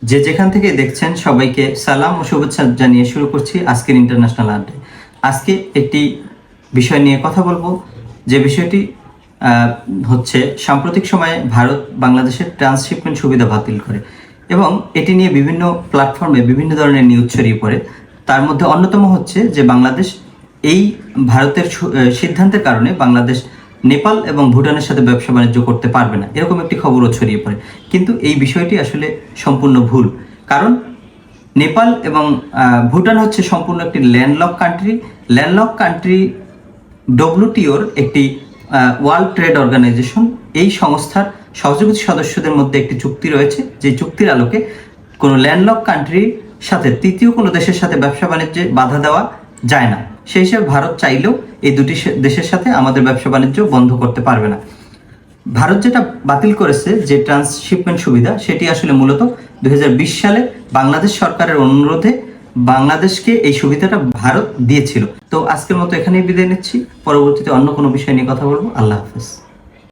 যে যেখান থেকে দেখছেন সবাইকে সালাম ও শুভেচ্ছা জানিয়ে শুরু করছি আজকের ইন্টারন্যাশনাল আড্ডা। আজকে একটি বিষয় নিয়ে কথা বলবো, যে বিষয়টি হচ্ছে সাম্প্রতিক সময়ে ভারত বাংলাদেশের ট্রান্সশিপমেন্ট সুবিধা বাতিল করে এবং এটি নিয়ে বিভিন্ন প্ল্যাটফর্মে বিভিন্ন ধরনের নিউজ ছড়িয়ে পড়ে। তার মধ্যে অন্যতম হচ্ছে যে বাংলাদেশ এই ভারতের সিদ্ধান্তের কারণে বাংলাদেশ নেপাল এবং ভুটানের সাথে ব্যবসা বাণিজ্য করতে পারবে না, এরকম একটি খবরও ছড়িয়ে পড়ে। কিন্তু এই বিষয়টি আসলে সম্পূর্ণ ভুল, কারণ নেপাল এবং ভুটান হচ্ছে সম্পূর্ণ একটি ল্যান্ডলক কান্ট্রি। ল্যান্ডলক কান্ট্রি ডব্লিউটিওর একটি ওয়ার্ল্ড ট্রেড অর্গানাইজেশন। এই সংস্থার সহযোগী সদস্যদের মধ্যে একটি চুক্তি রয়েছে, যে চুক্তির আলোকে কোনো ল্যান্ডলক কান্ট্রির সাথে তৃতীয় কোনো দেশের সাথে ব্যবসা বাণিজ্যে বাধা দেওয়া যায় না। সেই হিসেবে ভারত চাইলেও এই দুটি দেশের সাথে আমাদের ব্যবসা বাণিজ্য বন্ধ করতে পারবে না। ভারত যেটা বাতিল করেছে, যে ট্রান্সশিপমেন্ট সুবিধা, সেটি আসলে মূলত 2020 সালে বাংলাদেশ সরকারের অনুরোধে বাংলাদেশকে এই সুবিধাটা ভারত দিয়েছিল। তো আজকের মতো এখানেই বিদায় নিচ্ছি, পরবর্তীতে অন্য কোনো বিষয় নিয়ে কথা বলবো। আল্লাহ হাফেজ।